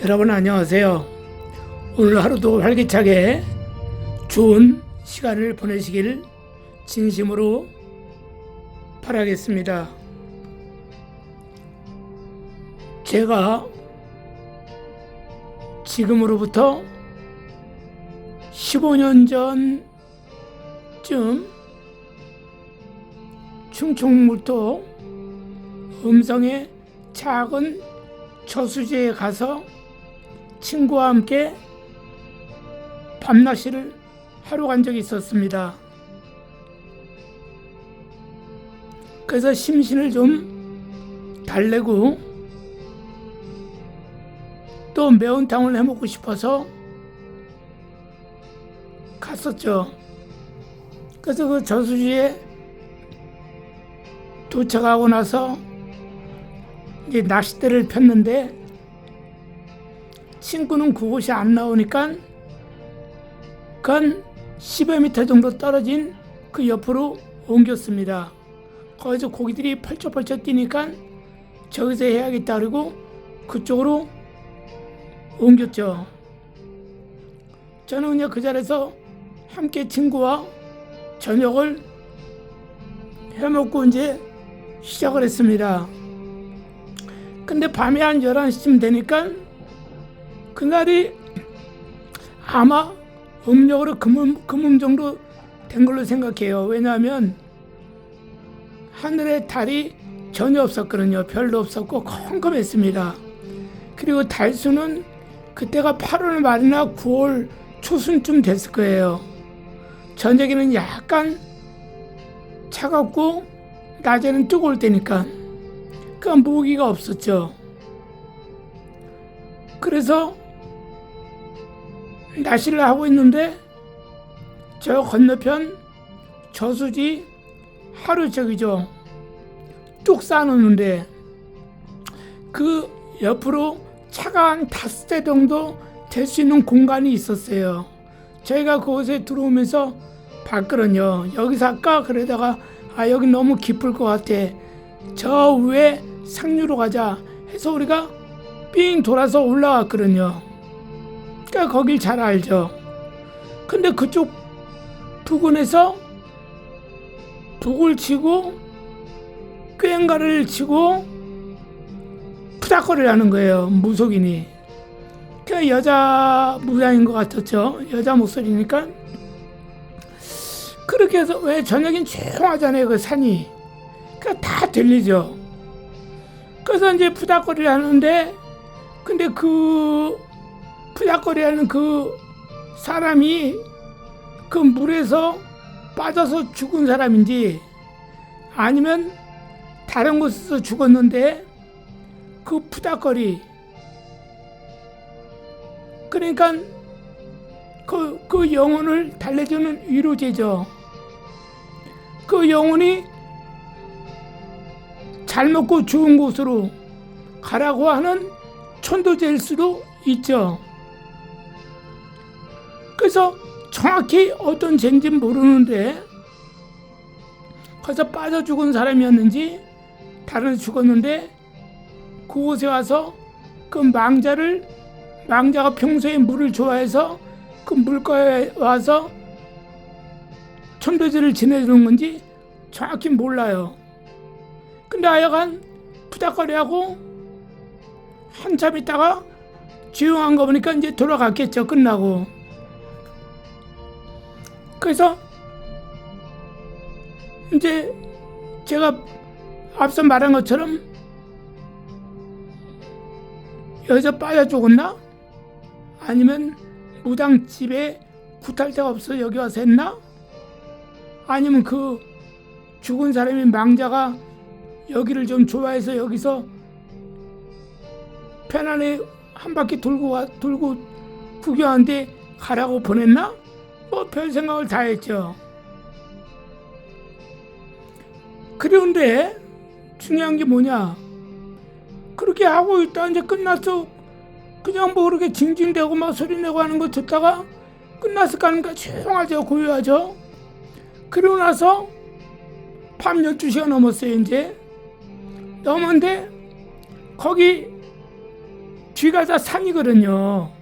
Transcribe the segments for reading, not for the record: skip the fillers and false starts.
여러분 안녕하세요. 오늘 하루도 활기차게 좋은 시간을 보내시길 진심으로 바라겠습니다. 제가 지금으로부터 15년 전쯤 충청북도 음성의 작은 저수지에 가서 친구와 함께 밤낚시를 하러 간 적이 있었습니다. 그래서 심신을 좀 달래고 또 매운탕을 해먹고 싶어서 갔었죠. 그래서 그 저수지에 도착하고 나서 이제 낚싯대를 폈는데 친구는 그곳이 안 나오니까 한 10여 미터 정도 떨어진 그 옆으로 옮겼습니다. 거기서 고기들이 펄쩍펄쩍 뛰니까 저기서 해야겠다 그러고 그쪽으로 옮겼죠. 저는 그냥 그 자리에서 함께 친구와 저녁을 해먹고 이제 시작을 했습니다. 근데 밤에 한 11시쯤 되니까 그날이 아마 음력으로 금음 정도 된 걸로 생각해요. 왜냐하면 하늘에 달이 전혀 없었거든요. 별도 없었고 컴컴했습니다. 그리고 달수는 그때가 8월 말이나 9월 초순쯤 됐을 거예요. 저녁에는 약간 차갑고 낮에는 뜨거울 때니까 그러니까 모기가 없었죠. 그래서 낚시를 하고 있는데 저 건너편 저수지 하루 저기죠. 뚝 쌓아놓는데 그 옆으로 차가 한 5대 정도 될 수 있는 공간이 있었어요. 저희가 그곳에 들어오면서 봤거든요. 여기서 할까? 그러다가 여기 너무 깊을 것 같아. 저 위에 상류로 가자 해서 우리가 삥 돌아서 올라왔거든요. 그러니까 거길 잘 알죠. 근데 그쪽 부근에서 독을 치고 꽹가리를 치고 푸닥거리를 하는 거예요. 무속인이. 그 여자 무당인 것 같았죠. 여자 목소리니까. 그렇게 해서 왜 저녁엔 조용하잖아요. 그 산이. 그러니까 다 들리죠. 그래서 이제 푸닥거리를 하는데 근데 그 푸닥거리 하는 그 사람이 그 물에서 빠져서 죽은 사람인지 아니면 다른 곳에서 죽었는데 그 푸닥거리 그러니까 그 영혼을 달래주는 위로제죠. 그 영혼이 잘 먹고 좋은 곳으로 가라고 하는 천도제일 수도 있죠. 그래서 정확히 어떤 죄인지는 모르는데 거기서 빠져 죽은 사람이었는지 다른 죽었는데 그곳에 와서 그 망자가 평소에 물을 좋아해서 그 물가에 와서 천도제를 지내주는 건지 정확히 몰라요. 근데 하여간 푸닥거리하고 한참 있다가 조용한 거 보니까 이제 돌아갔겠죠. 끝나고. 그래서 이제 제가 앞서 말한 것처럼 여기서 빠져 죽었나? 아니면 무당집에 구탈자가 없어 여기 와서 했나? 아니면 그 죽은 사람이 망자가 여기를 좀 좋아해서 여기서 편안히 한 바퀴 돌고 구경하는데 가라고 보냈나? 뭐 별 생각을 다 했죠. 그런데 중요한 게 뭐냐? 그렇게 하고 있다 이제 끝났어. 그냥 뭐 그렇게 징징대고 막 소리내고 하는 거 듣다가 끝났을까 하니까 조용하죠. 고요하죠. 그러고 나서 밤 12시가 넘었어요. 이제 넘었는데 거기 쥐가 다 산이거든요.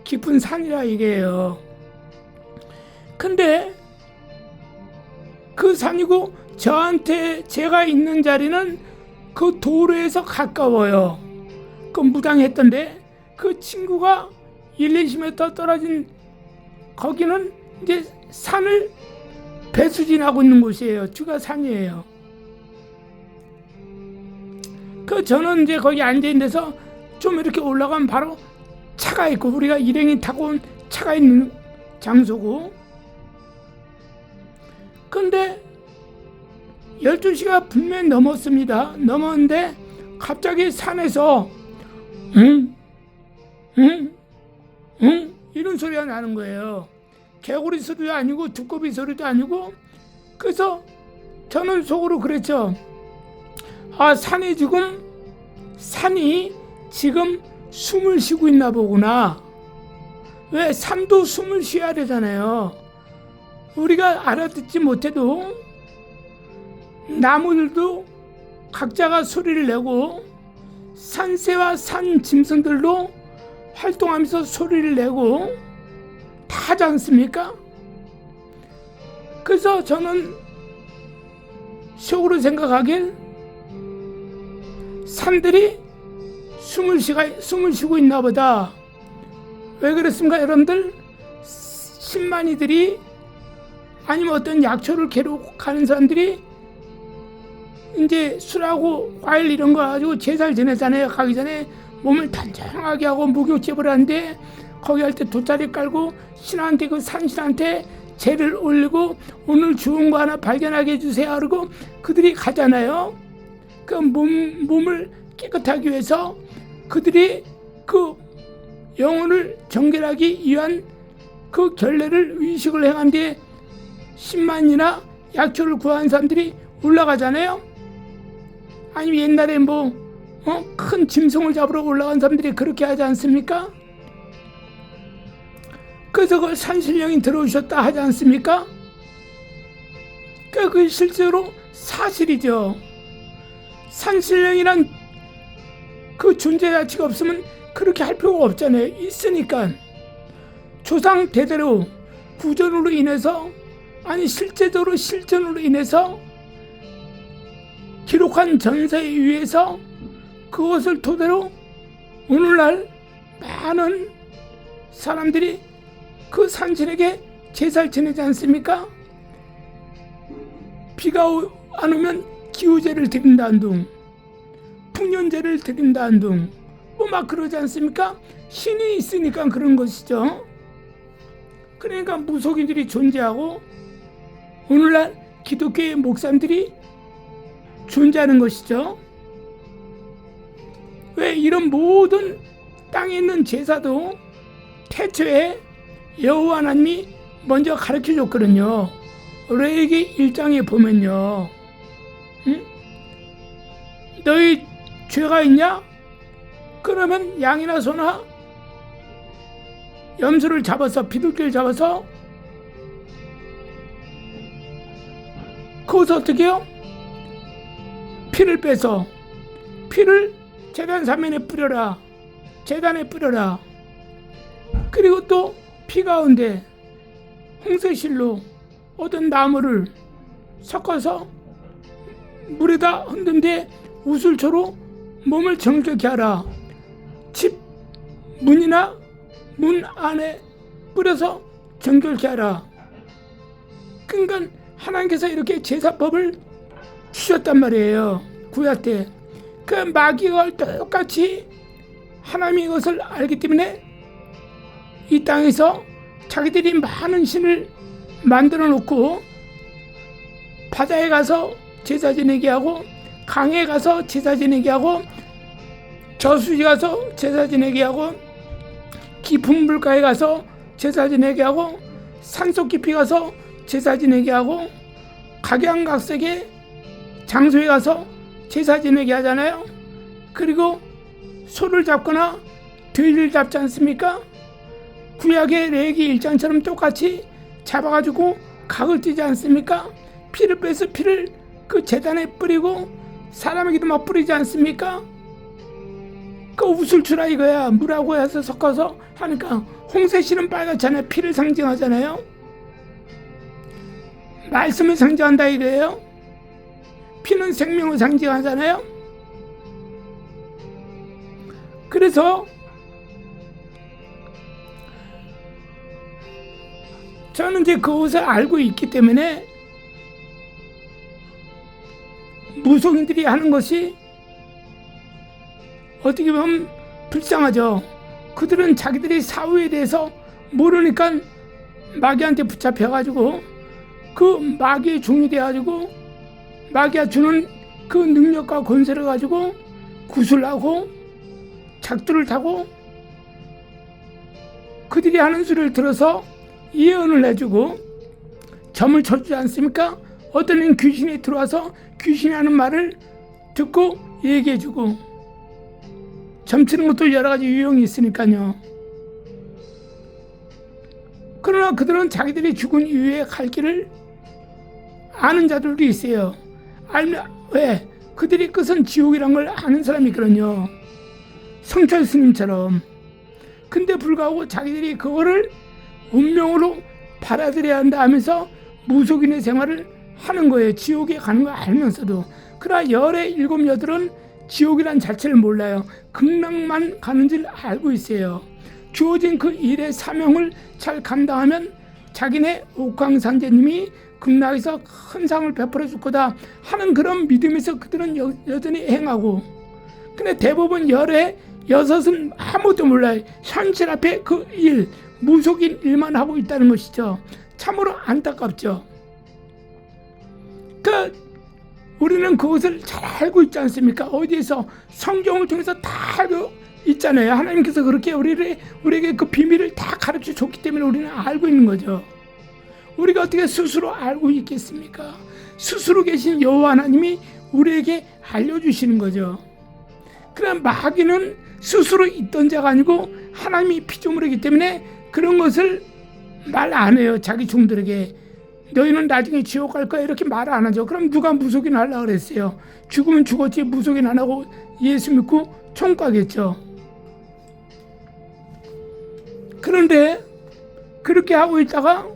깊은 산이라 이게요. 근데 그 산이고 저한테 제가 있는 자리는 그 도로에서 가까워요. 그 무당했던데 그 친구가 1-20m 떨어진 거기는 이제 산을 배수진하고 있는 곳이에요. 쥐가 산이에요. 그 저는 이제 거기 앉아있는 데서 좀 이렇게 올라가면 바로 차가 있고 우리가 일행이 타고 온 차가 있는 장소고, 근데 12시가 분명히 넘었습니다. 넘었는데 갑자기 산에서 응? 이런 소리가 나는 거예요. 개구리 소리도 아니고 두꺼비 소리도 아니고. 그래서 저는 속으로 그랬죠. 아, 산이 지금 숨을 쉬고 있나 보구나. 왜? 산도 숨을 쉬어야 되잖아요. 우리가 알아듣지 못해도 나무들도 각자가 소리를 내고 산새와 산 짐승들도 활동하면서 소리를 내고 다 하지 않습니까? 그래서 저는 속으로 생각하길 산들이 숨을 쉬고 있나 보다. 왜 그렇습니까 여러분들? 신만이들이 아니면 어떤 약초를 캐러 가는 사람들이 이제 술하고 과일 이런 거 가지고 제사를 지내잖아요. 가기 전에 몸을 단정하게 하고 목욕제를 하는데 거기 할 때 돗자리 깔고 신한테, 그 산신한테 제를 올리고 오늘 좋은 거 하나 발견하게 해주세요 그러고 그들이 가잖아요. 그 몸을 깨끗하기 위해서 그들이 그 영혼을 정결하기 위한 그 결례를 의식을 행한 뒤에 신만이나 약초를 구한 사람들이 올라가잖아요. 아니면 옛날에 큰 짐승을 잡으러 올라간 사람들이 그렇게 하지 않습니까? 그래서 그 산신령이 들어오셨다 하지 않습니까? 그 실제로 사실이죠. 산신령이란 그 존재 자체가 없으면 그렇게 할 필요가 없잖아요. 있으니까 조상 대대로 구전으로 인해서, 아니 실제적으로 실전으로 인해서 기록한 전사에 의해서 그것을 토대로 오늘날 많은 사람들이 그 산신에게 제사를 지내지 않습니까? 비가 안 오면 기우제를 드린다는 둥, 풍년제를 드린다는 둥, 막 그러지 않습니까? 신이 있으니까 그런 것이죠. 그러니까 무속인들이 존재하고 오늘날 기독교의 목사님들이 존재하는 것이죠. 왜? 이런 모든 땅에 있는 제사도 태초에 여호와 하나님이 먼저 가르쳐 줬거든요. 레위기 1장에 보면요, 너희 죄가 있냐? 그러면 양이나 소나 염소를 잡아서, 비둘기를 잡아서 거기서 어떻게 해요? 피를 빼서 피를 제단 사면에 뿌려라. 제단에 뿌려라. 그리고 또 피 가운데 홍색실로 어떤 나무를 섞어서 물에다 흔든 뒤에 우슬초로 몸을 정결케 하라. 집 문이나 문 안에 뿌려서 정결케 하라. 그러니까 하나님께서 이렇게 제사법을 주셨단 말이에요. 구약 때. 그 마귀가 똑같이 하나님이 이것을 알기 때문에 이 땅에서 자기들이 많은 신을 만들어 놓고 바다에 가서 제사 지내게 하고, 강에 가서 제사 지내게 하고, 저수지 가서 제사 지내게 하고, 깊은 물가에 가서 제사 지내게 하고, 산속 깊이 가서 제사 지내게 하고, 각양각색의 장소에 가서 제사 지내게 하잖아요. 그리고 소를 잡거나 돼지를 잡지 않습니까? 구약의 레위기 1장처럼 똑같이 잡아가지고 각을 찌지 않습니까? 피를 빼서 피를 그 제단에 뿌리고 사람에게도 막 뿌리지 않습니까? 그 웃을 줄 이거야. 물하고 해서 섞어서 하니까 홍색실은 빨갛잖아요. 피를 상징하잖아요. 말씀을 상징한다 이거예요. 피는 생명을 상징하잖아요. 그래서 저는 이제 그것을 알고 있기 때문에 무속인들이 하는 것이 어떻게 보면 불쌍하죠. 그들은 자기들이 사후에 대해서 모르니까 마귀한테 붙잡혀가지고 그 마귀의 종이 돼가지고 마귀가 주는 그 능력과 권세를 가지고 구슬하고 작두를 타고 그들이 하는 소리를 들어서 예언을 해주고 점을 쳐주지 않습니까? 어떤 애는 귀신이 들어와서 귀신이 하는 말을 듣고 얘기해주고 점치는 것도 여러 가지 유형이 있으니까요. 그러나 그들은 자기들이 죽은 이후에 갈 길을 아는 자들도 있어요. 왜? 그들의 끝은 지옥이란 걸 아는 사람이 있거든요. 성철 스님처럼. 근데 불구하고 자기들이 그거를 운명으로 받아들여야 한다 하면서 무속인의 생활을 하는 거예요. 지옥에 가는 걸 알면서도. 그러나 열의 7, 8은 지옥이란 자체를 몰라요. 극락만 가는 줄 알고 있어요. 주어진 그 일의 사명을 잘 감당하면 자기네 옥황상제님이 극락에서 큰 상을 베풀어 줄 거다 하는 그런 믿음에서 그들은 여전히 행하고, 근데 대부분 열의 6은 아무것도 몰라요. 현실 앞에 그 일, 무속인 일만 하고 있다는 것이죠. 참으로 안타깝죠. 우리는 그것을 잘 알고 있지 않습니까? 어디에서 성경을 통해서 다 알고 있잖아요. 하나님께서 그렇게 우리에게 그 비밀을 다 가르쳐 줬기 때문에 우리는 알고 있는 거죠. 우리가 어떻게 스스로 알고 있겠습니까? 스스로 계신 여호와 하나님이 우리에게 알려주시는 거죠. 그러나 마귀는 스스로 있던 자가 아니고 하나님이 피조물이기 때문에 그런 것을 말 안 해요. 자기 종들에게 너희는 나중에 지옥 갈 거야 이렇게 말 안 하죠. 그럼 누가 무속인 하려고 그랬어요? 죽으면 죽었지 무속인 안 하고 예수 믿고 천국 가겠죠. 그런데 그렇게 하고 있다가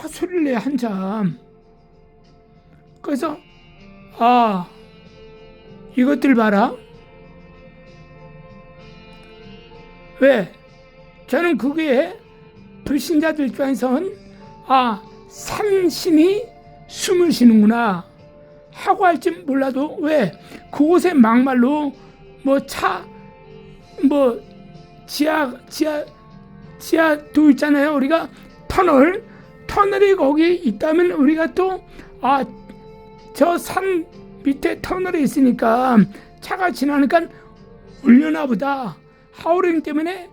소리를 내 한참. 그래서 이것들 봐라. 왜? 저는 그게 불신자들 입장에서는 산신이 숨을 쉬는구나 하고 할지 몰라도, 왜? 그곳에 막말로 지하도 있잖아요. 우리가 터널이 거기 있다면 우리가 또 저 산 밑에 터널에 있으니까 차가 지나니까 울려나 보다. 하우링 때문에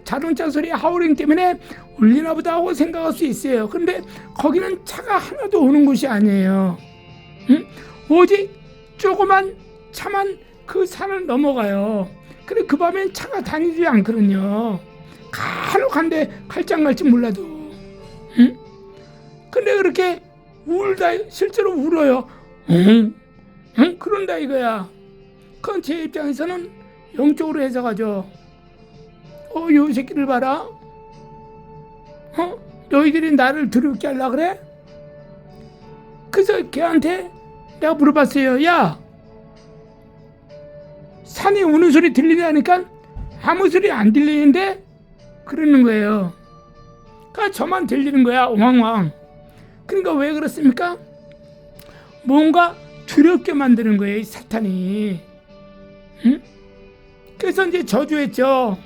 자동차 소리 하우링 때문에 울리나 보다 하고 생각할 수 있어요. 그런데 거기는 차가 하나도 오는 곳이 아니에요. 오직 조그만 차만 그 산을 넘어가요. 근데 그 밤엔 차가 다니지 않거든요. 간혹 한데 갈지 몰라도. 근데 그렇게 실제로 울어요. 그런다 이거야. 그건 제 입장에서는 영적으로 해석하죠. 요 새끼들 봐라. 너희들이 나를 두렵게 하려고 그래? 그래서 걔한테 내가 물어봤어요. 야, 산에 우는 소리 들리냐니까 아무 소리 안 들리는데 그러는 거예요. 그러니까 저만 들리는 거야. 엉엉. 그러니까 왜 그렇습니까? 뭔가 두렵게 만드는 거예요, 이 사탄이. 그래서 이제 저주했죠.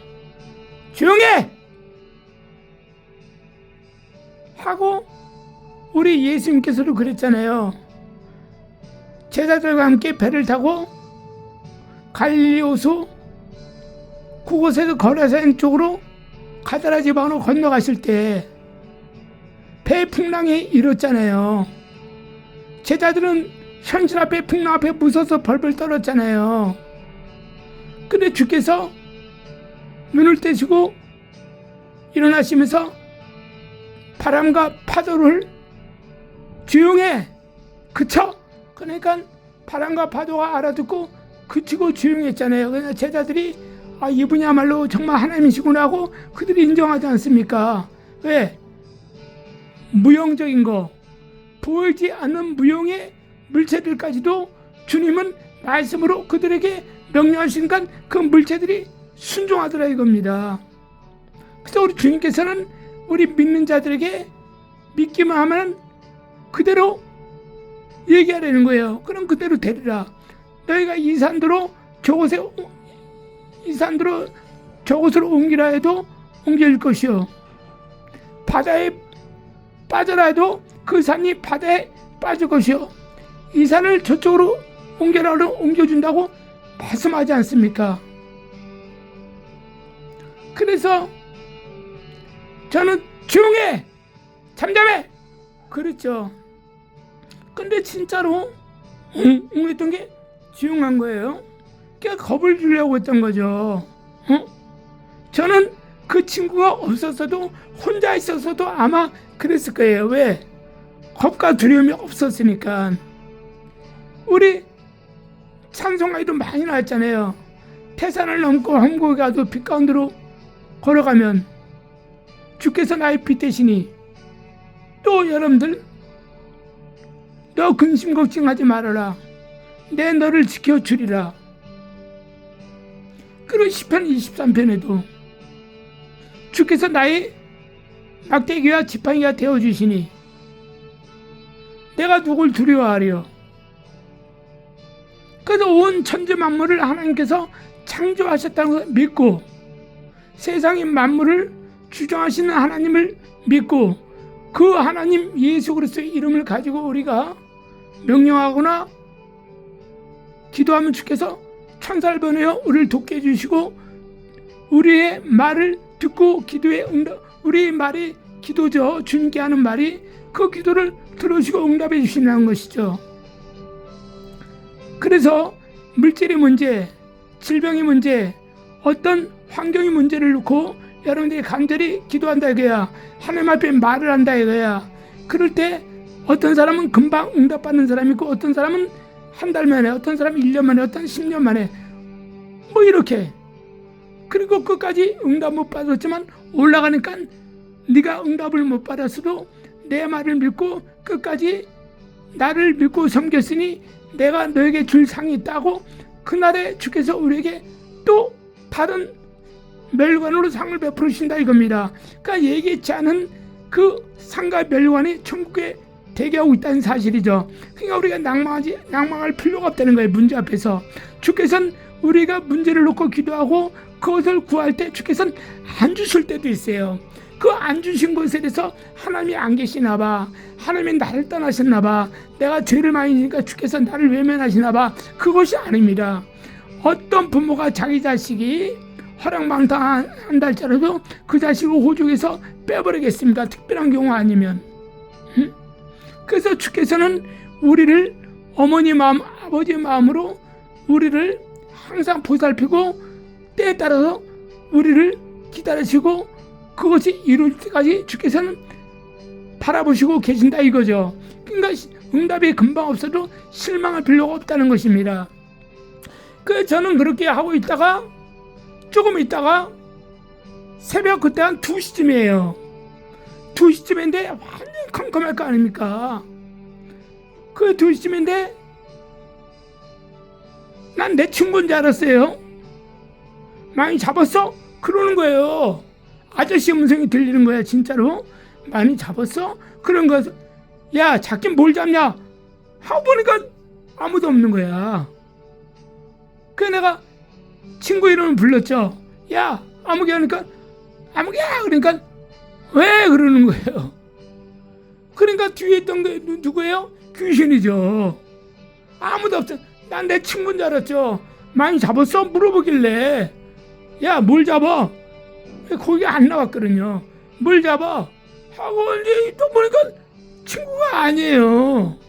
조용해! 하고 우리 예수님께서도 그랬잖아요. 제자들과 함께 배를 타고 갈릴리 호수 그곳에서 거라산 쪽으로 가다라 지방으로 건너가실 때 배 풍랑이 일었잖아요. 제자들은 현실 앞에 풍랑 앞에 무서워서 벌벌 떨었잖아요. 근데 주께서 눈을 떼시고 일어나시면서 바람과 파도를 조용해! 그쳐! 그러니까 바람과 파도가 알아듣고 그치고 조용했잖아요. 그래서 제자들이 이분이야말로 정말 하나님이시구나 하고 그들이 인정하지 않습니까? 왜? 무형적인 거, 보이지 않는 무형의 물체들까지도 주님은 말씀으로 그들에게 명령하시니까 그 물체들이 순종하더라 이겁니다. 그래서 우리 주님께서는 우리 믿는 자들에게 믿기만 하면 그대로 얘기하라는 거예요. 그럼 그대로 되리라. 너희가 이 산도로 저곳으로 옮기라 해도 옮길 것이요, 바다에 빠져라 해도 그 산이 바다에 빠질 것이요, 이 산을 저쪽으로 옮겨라 옮겨준다고 말씀하지 않습니까? 그래서 저는 조용해, 잠잠해, 그랬죠. 근데 진짜로 웅했던 게 조용한 거예요. 그러니까 겁을 주려고 했던 거죠. 저는 그 친구가 없었어도 혼자 있었어도 아마 그랬을 거예요. 왜? 겁과 두려움이 없었으니까. 우리 찬송가에도 많이 나왔잖아요. 태산을 넘고 험곡에 가도 빛 가운데로 걸어가면 주께서 나의 빛 되시니. 또 여러분들, 너 근심 걱정하지 말아라, 내 너를 지켜주리라. 그리고 시편 23편에도 주께서 나의 막대기와 지팡이가 되어주시니 내가 누굴 두려워하리요. 그래서 온 천지 만물을 하나님께서 창조하셨다는 것을 믿고, 세상의 만물을 주장하시는 하나님을 믿고, 그 하나님 예수 그리스도의 이름을 가지고 우리가 명령하거나 기도하면 주께서 천사를 보내어 우리를 돕게 해주시고, 우리의 말을 듣고 기도에 우리의 말이 기도죠. 주님께 하는 말이 그 기도를 들으시고 응답해 주신다는 것이죠. 그래서 물질의 문제, 질병의 문제, 어떤 환경의 문제를 놓고 여러분들이 간절히 기도한다 이거야. 하나님 앞에 말을 한다 이거야. 그럴 때 어떤 사람은 금방 응답받는 사람이 있고, 어떤 사람은 한 달 만에, 어떤 사람은 1년 만에, 어떤 10년 만에, 뭐 이렇게. 그리고 끝까지 응답 못 받았지만 올라가니까 네가 응답을 못 받았어도 내 말을 믿고 끝까지 나를 믿고 섬겼으니 내가 너에게 줄 상이 있다고 그날에 주께서 우리에게 또 다른 멸관으로 상을 베풀으신다 이겁니다. 그러니까 얘기치 않은 그 상과 멸관이 천국에 대기하고 있다는 사실이죠. 그러니까 우리가 낭망할 필요가 없다는 거예요. 문제 앞에서 주께서는 우리가 문제를 놓고 기도하고 그것을 구할 때 주께서는 안 주실 때도 있어요. 그 안 주신 것에 대해서 하나님이 안 계시나 봐, 하나님이 나를 떠나셨나 봐, 내가 죄를 많이 지니까 주께서 나를 외면하시나 봐. 그것이 아닙니다. 어떤 부모가 자기 자식이 허랑방탕한다 할지라도 그 자식을 호적에서 빼버리겠습니다. 특별한 경우 아니면. 그래서 주께서는 우리를 어머니 마음, 아버지 마음으로 우리를 항상 보살피고 때에 따라서 우리를 기다리시고 그것이 이룰 때까지 주께서는 바라보시고 계신다 이거죠. 그러니까 응답이 금방 없어도 실망할 필요가 없다는 것입니다. 그래서 저는 그렇게 하고 있다가 조금 있다가 새벽 그때 한 2시쯤이에요. 2시쯤인데 완전 컴컴할 거 아닙니까? 그 2시쯤인데 난 내 친구인 줄 알았어요. 많이 잡았어? 그러는 거예요. 아저씨 음성이 들리는 거야. 진짜로 많이 잡았어? 그런 거. 야, 잡긴 뭘 잡냐 하고 보니까 아무도 없는 거야. 그래서 내가 친구 이름을 불렀죠. 야, 아무개 하니까 아무개야 그러니까 왜 그러는 거예요. 그러니까 뒤에 있던 게 누구예요? 귀신이죠. 아무도 없어. 난 내 친구인 줄 알았죠. 많이 잡았어? 물어보길래 야, 뭘 잡아? 거기 안 나왔거든요. 뭘 잡아? 하고 이제 또 보니까 친구가 아니에요.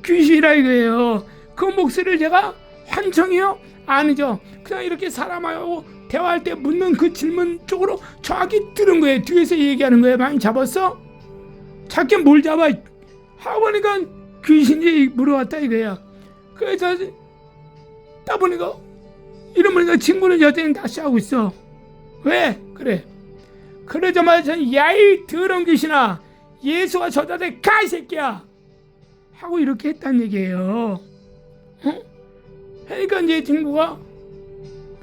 귀신이라 이거예요. 그 목소리를 제가 환청이요? 아니죠. 그냥 이렇게 사람하고 대화할 때 묻는 그 질문 쪽으로 정확히 들은 거예요. 뒤에서 얘기하는 거예요. 많이 잡았어? 잡긴 뭘 잡아? 하고 보니까 귀신이 물어왔다 이거야. 그래서 따보니까 이러면서 친구는 여전히 낚시하고 있어. 왜? 그래. 그러자마자 저는 야이 더러운 귀신아, 예수가 저자들 가 이 새끼야 하고 이렇게 했단 얘기예요. 그러니까 이제 친구가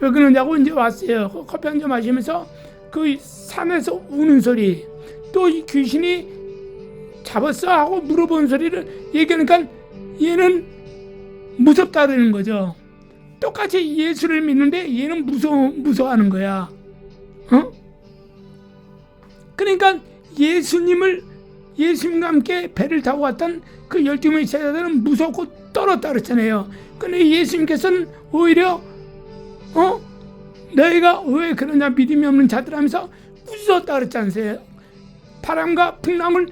왜 그러냐고 이제 왔어요. 커피 한잔 마시면서 그 산에서 우는 소리, 또 이 귀신이 잡았어 하고 물어본 소리를 얘기하니까 얘는 무섭다는 거죠. 똑같이 예수를 믿는데 얘는 무서워하는 거야. 그러니까 예수님과 함께 배를 타고 왔던 그 12명의 제자들은 무섭고 떨었다 그랬잖아요. 근데 예수님께서는 오히려 너희가 왜 그러냐 믿음이 없는 자들 하면서 부수었다 그랬잖아요. 바람과 풍랑을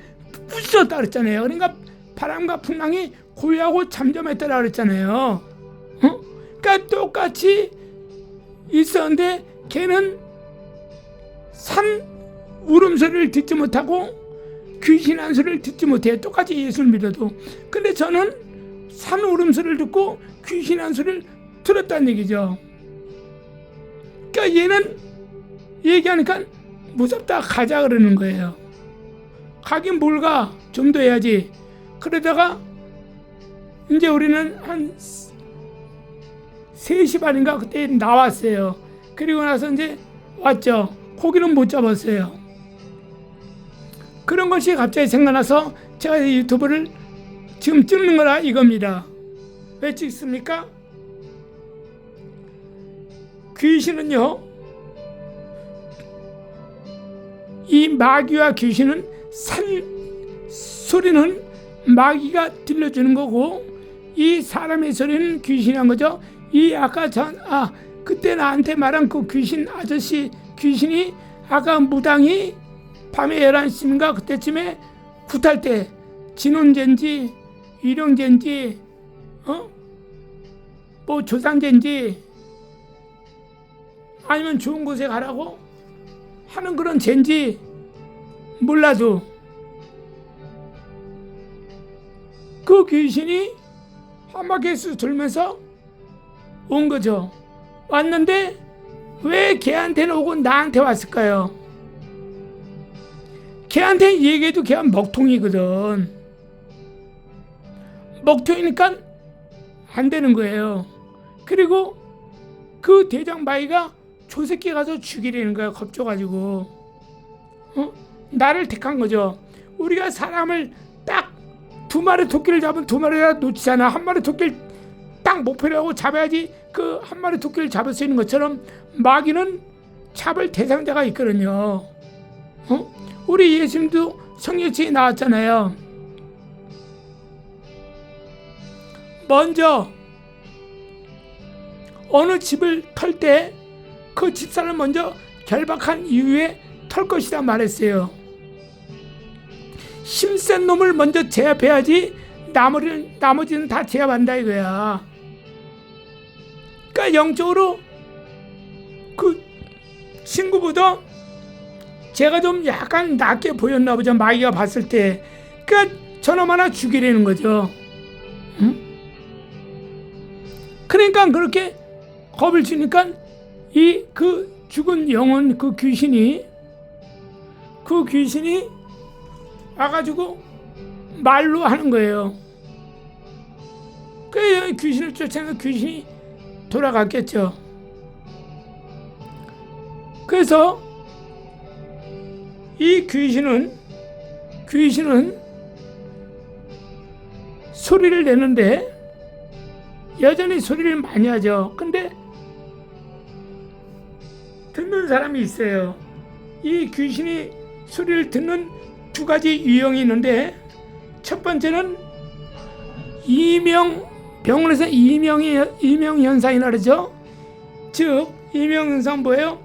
부수었다 그랬잖아요. 그러니까 바람과 풍랑이 고요하고 잠잠했다라 그랬잖아요. 그러니까 똑같이 있었는데 걔는 산 울음소리를 듣지 못하고 귀신 한 소리를 듣지 못해요. 똑같이 예수를 믿어도. 근데 저는 산 울음소리를 듣고 귀신 한 소리를 들었다는 얘기죠. 그러니까 얘는 얘기하니까 무섭다 가자 그러는 거예요. 가긴 뭘 가? 좀 더 해야지. 그러다가 이제 우리는 한 3시 반인가 그때 나왔어요. 그리고 나서 이제 왔죠. 고기는 못 잡았어요. 그런 것이 갑자기 생각나서 제가 유튜브를 지금 찍는 거라 이겁니다. 왜 찍습니까? 귀신은요, 이 마귀와 귀신은 소리는 마귀가 들려주는 거고, 이 사람의 소리는 귀신이 한 거죠. 이 아까 그때 나한테 말한 그 귀신 아저씨 귀신이 아까 무당이 밤에 11시인가 그때쯤에 굿할 때 진혼제인지 위령제인지 뭐 조상제인지 아니면 좋은 곳에 가라고 하는 그런 제인지 몰라도 그 귀신이 한 바퀴씩 돌면서 온 거죠. 왔는데 왜 걔한테는 오고 나한테 왔을까요? 걔한테 얘기해도 걔가 먹통이거든. 먹통이니까 안 되는 거예요. 그리고 그 대장마이가 저 새끼 가서 죽이려는 거야. 겁줘가지고 나를 택한 거죠. 우리가 사람을 딱 2마리 토끼를 잡으면 2마리가 놓치잖아. 1마리 토끼를 딱 목표로 하고 잡아야지 그 1마리 토끼를 잡을 수 있는 것처럼 마귀는 잡을 대상자가 있거든요. 우리 예수님도 성경책에 나왔잖아요. 먼저 어느 집을 털 때 그 집사를 먼저 결박한 이후에 털 것이다 말했어요. 힘센 놈을 먼저 제압해야지 나머지는 다 제압한다 이거야. 그러니까 영적으로 그 친구보다 제가 좀 약간 낫게 보였나 보죠. 마귀가 봤을 때. 그러니까 저놈 하나 죽이려는 거죠. 그러니까 그렇게 겁을 주니까 그 죽은 영혼 그 귀신이 와가지고 말로 하는 거예요. 그 귀신을 쫓아내서 귀신이 돌아갔겠죠. 그래서 이 귀신은 소리를 내는데 여전히 소리를 많이 하죠. 근데 듣는 사람이 있어요. 이 귀신이 소리를 듣는 2가지 유형이 있는데, 첫 번째는 병원에서 이명 현상이라 그러죠. 즉 이명 현상 뭐예요?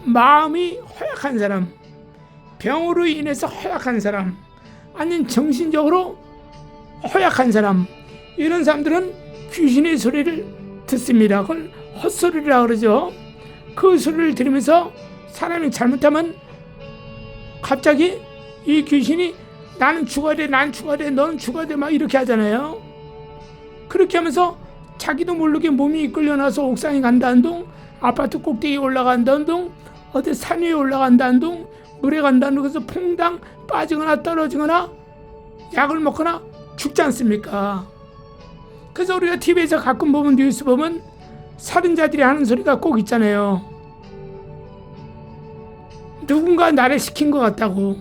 마음이 허약한 사람, 병으로 인해서 허약한 사람, 아니면 정신적으로 허약한 사람, 이런 사람들은 귀신의 소리를 듣습니다. 그걸 헛소리라고 그러죠. 그 소리를 들으면서 사람이 잘못하면 갑자기 이 귀신이 나는 죽어야 돼, 난 죽어야 돼, 너는 죽어야 돼 막 이렇게 하잖아요. 그렇게 하면서 자기도 모르게 몸이 이끌려나서 옥상에 간다는 둥, 아파트 꼭대기에 올라간다는 둥, 어디 산 위에 올라간다는 둥, 물에 간다는 둥, 그래서 퐁당 빠지거나 떨어지거나 약을 먹거나 죽지 않습니까? 그래서 우리가 TV에서 가끔 보면, 뉴스 보면 살인자들이 하는 소리가 꼭 있잖아요. 누군가 나를 시킨 것 같다고.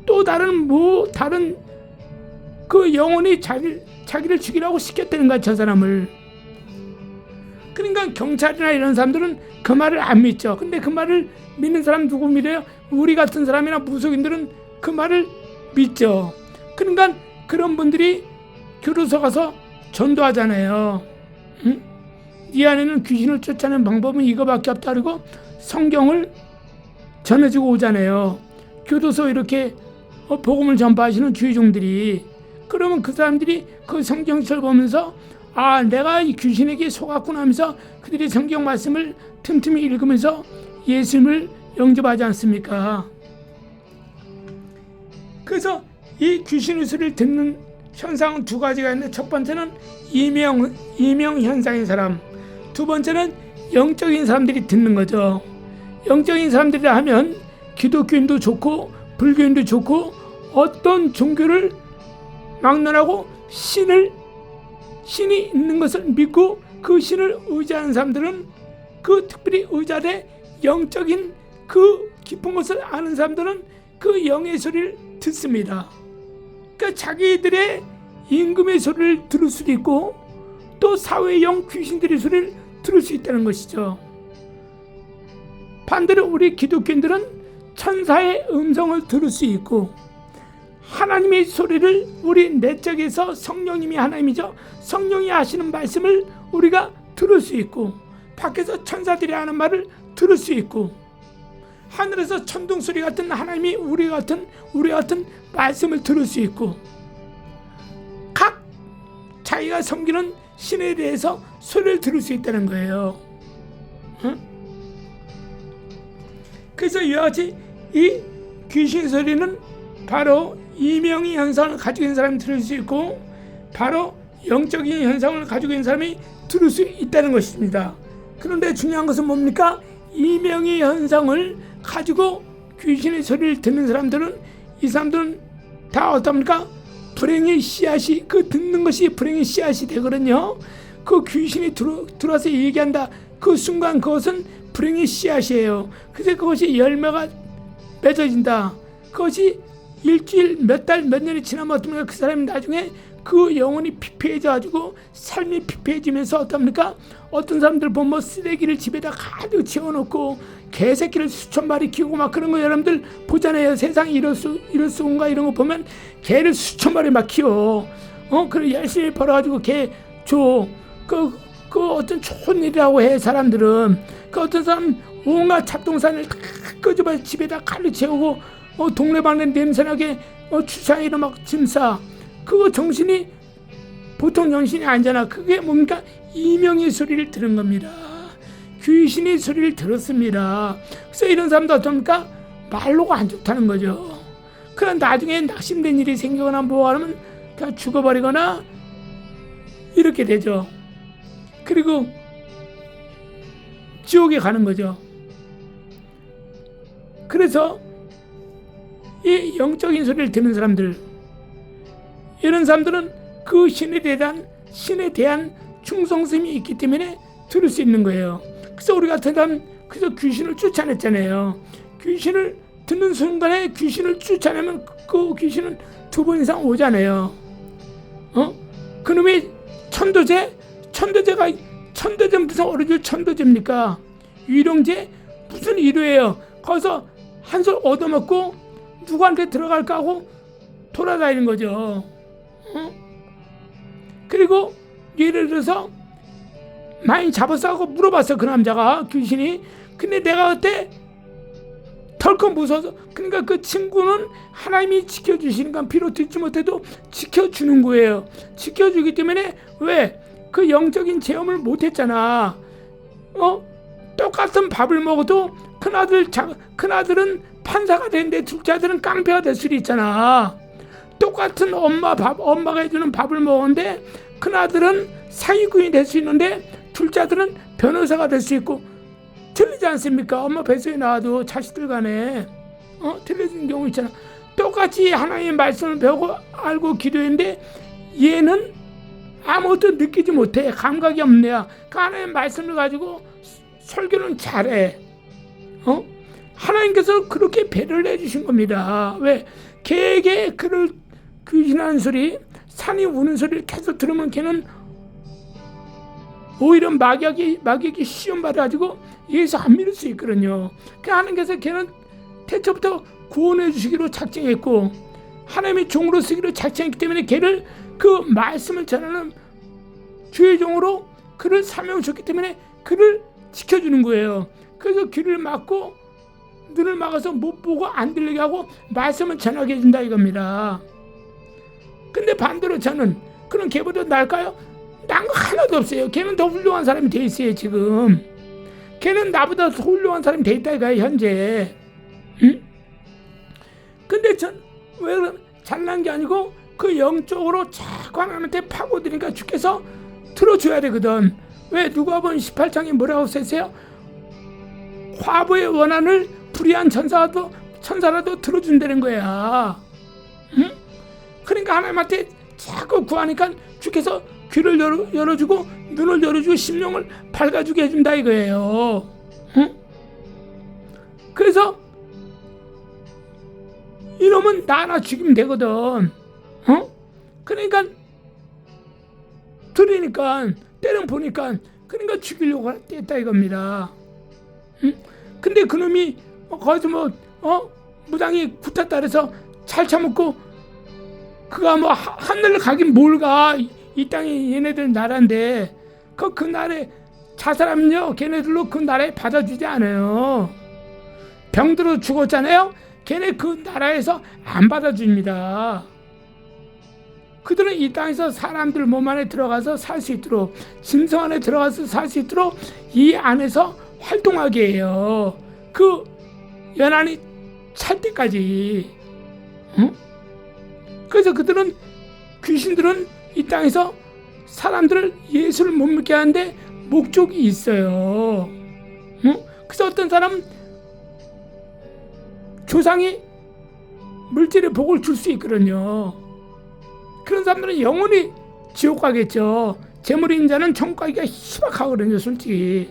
또 다른 그 영혼이 자기를 죽이라고 시켰다는 거야, 저 사람을. 그러니까 경찰이나 이런 사람들은 그 말을 안 믿죠. 근데 그 말을 믿는 사람 누구 믿어요? 우리 같은 사람이나 무속인들은 그 말을 믿죠. 그러니까 그런 분들이 교도소 가서 전도하잖아요. 응? 이 안에는 귀신을 쫓아내는 방법은 이거밖에 없다 그러고 성경을 전해주고 오잖아요. 교도소 이렇게 복음을 전파하시는 주의종들이. 그러면 그 사람들이 그 성경을 보면서 내가 이 귀신에게 속았구나 하면서 그들이 성경 말씀을 틈틈이 읽으면서 예수님을 영접하지 않습니까? 그래서 이 귀신의 소리를 듣는 현상은 두 가지가 있는데, 첫 번째는 이명 현상인 사람, 두 번째는 영적인 사람들이 듣는 거죠. 영적인 사람들이라 하면 기독교인도 좋고 불교인도 좋고 어떤 종교를 막론하고 신이 있는 것을 믿고 그 신을 의지하는 사람들은, 그 특별히 의자대 영적인 그 깊은 것을 아는 사람들은 그 영의 소리를 듣습니다. 그러니까 자기들의 임금의 소리를 들을 수도 있고 또 사회형 귀신들의 소리를 들을 수 있다는 것이죠. 반대로 우리 기독교인들은 천사의 음성을 들을 수 있고 하나님의 소리를 우리 내적에서, 성령님이 하나님이죠, 성령이 하시는 말씀을 우리가 들을 수 있고, 밖에서 천사들이 하는 말을 들을 수 있고, 하늘에서 천둥 소리 같은 하나님이 우리 같은 말씀을 들을 수 있고, 각 자기가 섬기는 신에 대해서 소리를 들을 수 있다는 거예요. 응? 그래서 이와 같이 이 귀신 소리는 바로 이명의 현상을 가지고 있는 사람이 들을 수 있고, 바로 영적인 현상을 가지고 있는 사람이 들을 수 있다는 것입니다. 그런데 중요한 것은 뭡니까? 이명의 현상을 가지고 귀신의 소리를 듣는 사람들은, 이 사람들은 다 어떻습니까? 불행의 씨앗이, 그 듣는 것이 불행의 씨앗이 되거든요. 그 귀신이 들어와서 얘기한다, 그 순간 그것은 불행의 씨앗이에요. 그래서 그것이 열매가 맺어진다. 그것이 일주일, 몇 달, 몇 년이 지나면 어떻습니까? 그 사람이 나중에 그 영혼이 피폐해져가지고 삶이 피폐해지면서 어떻습니까? 어떤 사람들 보면 쓰레기를 집에다 가득 채워놓고 개새끼를 수천 마리 키우고 막 그런 거 여러분들 보잖아요. 세상에 이럴 수인가 이런 거 보면 개를 수천 마리 막 키워. 그래 열심히 벌어가지고 개 줘. 그 어떤 좋은 일이라고 해 사람들은. 그 어떤 사람 온갖 잡동산을 다 끄집어 집에다 가득 채우고 동네방네 냄새나게 주차장에다 막 짐 싸. 그거 정신이 보통 정신이 아니잖아. 그게 뭡니까? 이명의 소리를 들은 겁니다. 귀신의 소리를 들었습니다. 그래서 이런 사람도 어떻습니까? 말로가 안 좋다는 거죠. 그럼 나중에 낙심된 일이 생기거나 뭐 하면 그냥 죽어버리거나 이렇게 되죠. 그리고 지옥에 가는 거죠. 그래서 이 영적인 소리를 듣는 사람들, 이런 사람들은 그 신에 대한 충성심이 있기 때문에 들을 수 있는 거예요. 그래서 우리 같은 사람, 그래서 귀신을 쫓아냈잖아요. 귀신을 듣는 순간에 귀신을 쫓아내면 그 귀신은 2번 이상 오잖아요. 그놈이 천도제 무슨 어리줄 천도제입니까? 위령제 무슨 위로예요. 거기서 한술 얻어먹고 누구한테 들어갈까 하고 돌아다니는 거죠. 그리고 예를 들어서 많이 잡았어 하고 물어봤어, 그 남자가, 귀신이. 근데 내가 그때 덜컥 무서워서, 그러니까 그 친구는 하나님이 지켜주시니까 비록 듣지 못해도 지켜주는 거예요. 지켜주기 때문에, 왜? 그 영적인 체험을 못했잖아. 똑같은 밥을 먹어도 큰아들은 판사가 되는데 둘째 아들은 깡패가 될 수도 있잖아. 똑같은 엄마가 해주는 밥을 먹었는데 큰아들은 사기꾼이 될 수 있는데 둘째 아들은 변호사가 될 수 있고, 틀리지 않습니까? 엄마 뱃속에 나와도 자식들 간에 틀려진 경우 있잖아. 똑같이 하나님의 말씀을 배우고 알고 기도했는데 얘는 아무것도 느끼지 못해. 감각이 없는 애야. 그 하나님의 말씀을 가지고 설교는 잘해. 하나님께서 그렇게 배려를 해주신 겁니다. 왜? 걔에게 그를 귀신하는 소리, 산이 우는 소리를 계속 들으면 걔는 오히려 마귀에게 시험 받아가지고 예수 안 믿을 수 있거든요. 그 하나님께서 걔는 태초부터 구원해 주시기로 작정했고 하나님의 종으로 쓰기로 작정했기 때문에 걔를 그 말씀을 전하는 주의 종으로 그를 사명을 줬기 때문에 그를 지켜주는 거예요. 그래서 귀를 막고 눈을 막아서 못 보고 안 들리게 하고 말씀을 전하게 해준다 이겁니다. 근데 반대로 저는 그런 걔보다 나을까요? 난 거 하나도 없어요. 걔는 더 훌륭한 사람이 돼 있어요. 지금 걔는 나보다 더 훌륭한 사람이 돼 있다 이거야 현재. 응? 근데 전 왜 잘난 게 아니고 그 영적으로 자꾸 하나님한테 파고드니까 주께서 들어줘야 되거든. 왜? 누가복음 18장에 뭐라고 썼어요? 화보의 원한을 불의한 천사라도 들어준다는 거야. 응? 그러니까 하나님한테 자꾸 구하니까 주께서 귀를 열어주고 눈을 열어주고 심령을 밝아주게 해준다 이거예요. 응? 그래서 이놈은 나나 죽이면 되거든. 그러니까 들으니까 때는 보니까 그러니까 죽이려고 했다 이겁니다. 근데 그놈이 거기서 무당이 붙었다 그래서 잘 참았고 그가 하늘을 가긴 뭘 가. 이 땅이 얘네들 나라인데 그 나라에 자살하면요 걔네들로 그 나라에 받아주지 않아요. 병들어 죽었잖아요. 걔네 그 나라에서 안 받아줍니다. 그들은 이 땅에서 사람들 몸 안에 들어가서 살 수 있도록 짐승 안에 들어가서 살 수 있도록 이 안에서 활동하게 해요. 그 연한이 찰 때까지. 그래서 그들은 귀신들은 이 땅에서 사람들을 예수를 못 믿게 하는데 목적이 있어요. 그래서 어떤 사람은 조상이 물질의 복을 줄 수 있거든요. 그런 사람들은 영원히 지옥 가겠죠. 재물인 자는 천국 가기가 희박하거든요, 솔직히.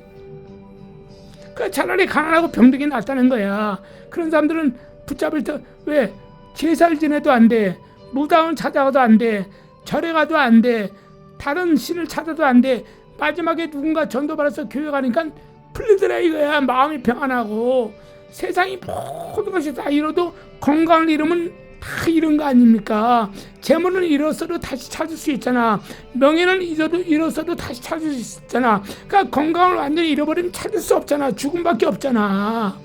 그러니까 차라리 가난하고 병들기 낫다는 거야. 그런 사람들은 붙잡을 때 왜 제사를 지내도 안 돼, 무당을 찾아가도 안 돼, 절에 가도 안 돼, 다른 신을 찾아도 안 돼. 마지막에 누군가 전도받아서 교회 가니까 풀리더라 이거야. 마음이 평안하고. 세상이 모든 것이 다 잃어도 건강을 잃으면 다 잃은 거 아닙니까? 재물은 잃었어도 다시 찾을 수 있잖아. 명예는 잃었어도 다시 찾을 수 있잖아. 그러니까 건강을 완전히 잃어버리면 찾을 수 없잖아. 죽음밖에 없잖아.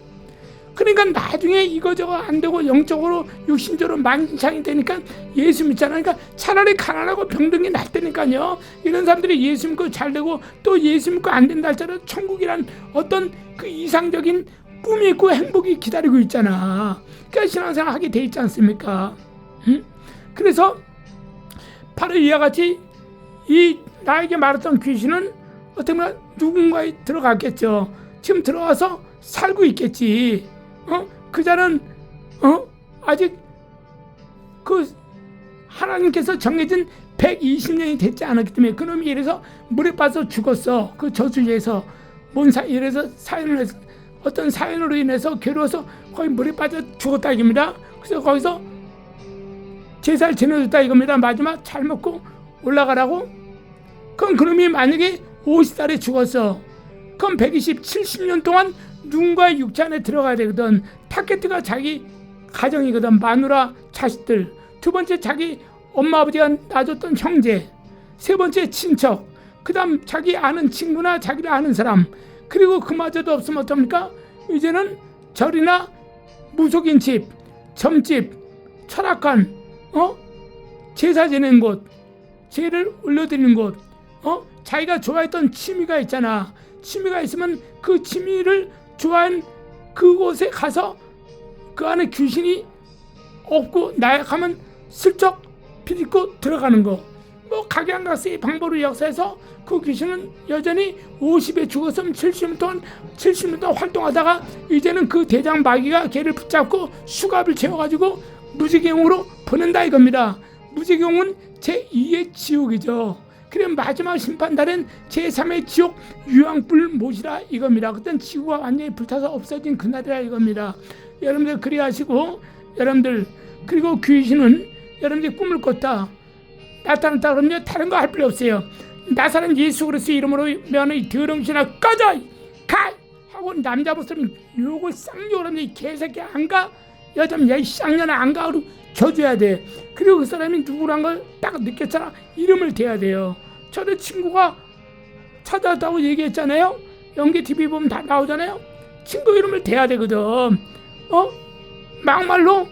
그러니까 나중에 이거저거 안 되고 영적으로 육신적으로 만신창이 되니까 예수 믿잖아. 그러니까 차라리 가난하고 병든 게 낫다니까요. 이런 사람들이 예수 믿고 잘 되고 또 예수 믿고 안 된다 할지라도 천국이란 어떤 그 이상적인 꿈이 있고 행복이 기다리고 있잖아. 그러니까 신앙생활 하게 돼 있지 않습니까? 그래서 바로 이와 같이 이 나에게 말했던 귀신은 어떻게 보면 누군가에 들어갔겠죠. 지금 들어와서 살고 있겠지. 그 자는 아직 그 하나님께서 정해진 120년이 됐지 않았기 때문에 그놈이 이래서 물에 빠져 죽었어. 그 저주에서 이래서 어떤 사연으로 인해서 괴로워서 거기 물에 빠져 죽었다 이겁니다. 그래서 거기서 제사를 지내줬다 이겁니다. 마지막 잘 먹고 올라가라고. 그럼 그놈이 만약에 50살에 죽었어. 그럼 70년 동안 누군가의 육체 안에 들어가야 되거든. 타겟트가 자기 가정이거든. 마누라, 자식들. 두 번째 자기 엄마 아버지가 낳아줬던 형제. 세 번째 친척. 그 다음 자기 아는 친구나 자기를 아는 사람. 그리고 그마저도 없으면 어떡합니까? 이제는 절이나 무속인 집, 점집, 철학관, 제사 지내는 곳, 제를 올려드리는 곳, 자기가 좋아했던 취미가 있잖아. 취미가 있으면 그 취미를 좋아한 그곳에 가서 그 안에 귀신이 없고 나약하면 슬쩍 비집고 들어가는 거. 뭐 각양각색의 방법으로 역사해서 그 귀신은 여전히 50에 죽었으면 70년 동안 활동하다가 이제는 그 대장 마귀가 걔를 붙잡고 수갑을 채워가지고 무지개용으로 보낸다 이겁니다. 무지개용은 제2의 지옥이죠. 그럼 마지막 심판날은 제3의 지옥 유황불 못이라 이겁니다. 그땐 지구가 완전히 불타서 없어진 그날이라 이겁니다. 여러분들 그리 하시고, 여러분들 그리고 귀신은 여러분들이 꿈을 꿨다 나타났다 그러면 다른 거 할 필요 없어요. 나사렛 예수 그리스도 이름으로 면의 더러운 신아 꺼져 가 하고 남자 모습은 욕을 쌍욕을 하면 이 개새끼 안 가? 여자면 야이 쌍년아 안 가? 그러고 줘줘야 돼. 그리고 그 사람이 누구란 걸 딱 느꼈잖아. 이름을 대야 돼요. 저도 친구가 찾아왔다고 얘기했잖아요. 연기TV 보면 다 나오잖아요. 친구 이름을 대야 되거든. 막말로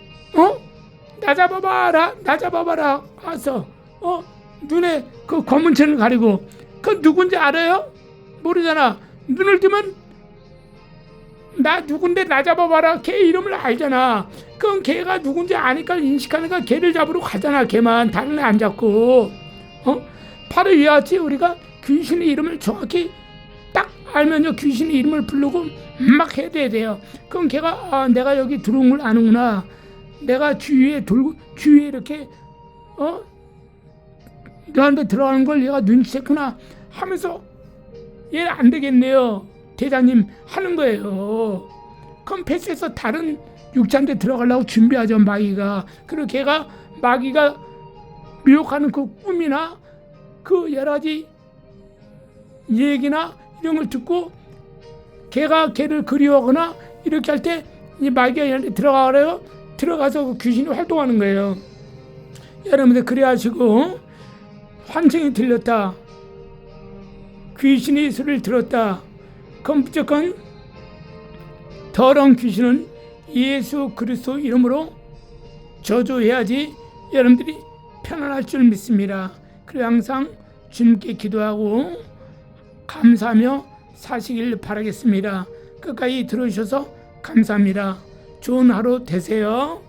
나 잡아봐라 가서 눈에 그 검은 천을 가리고 그 누군지 알아요? 모르잖아. 눈을 뜨면 나 누군데 나 잡아봐라 걔 이름을 알잖아. 그럼 걔가 누군지 아니까 인식하니까 걔를 잡으러 가잖아. 걔만 다른 애 안 잡고. 바로 이와 같이 우리가 귀신의 이름을 정확히 딱 알면요 귀신의 이름을 부르고 막 해야 돼요. 그럼 걔가 내가 여기 들어온 걸 아는구나. 내가 주위에 이렇게 너한테 들어가는 걸 얘가 눈치챘구나 하면서 얘는 안 되겠네요. 대장님 하는 거예요. 그럼 패스해서 다른 육체한테 들어가려고 준비하죠 마귀가. 그리고 걔가 마귀가 미혹하는 그 꿈이나 그 여러 가지 얘기나 이런 걸 듣고 걔가 걔를 그리워하거나 이렇게 할 때 이 마귀가 얘한테 들어가래요. 들어가서 그 귀신이 활동하는 거예요. 여러분들 그래 하시고, 환청이 들렸다 귀신이 소리를 들었다 그럼 무조건 더러운 귀신은 예수 그리스도 이름으로 저주해야지 여러분들이 편안할 줄 믿습니다. 그리고 항상 주님께 기도하고 감사하며 사시길 바라겠습니다. 끝까지 들어주셔서 감사합니다. 좋은 하루 되세요.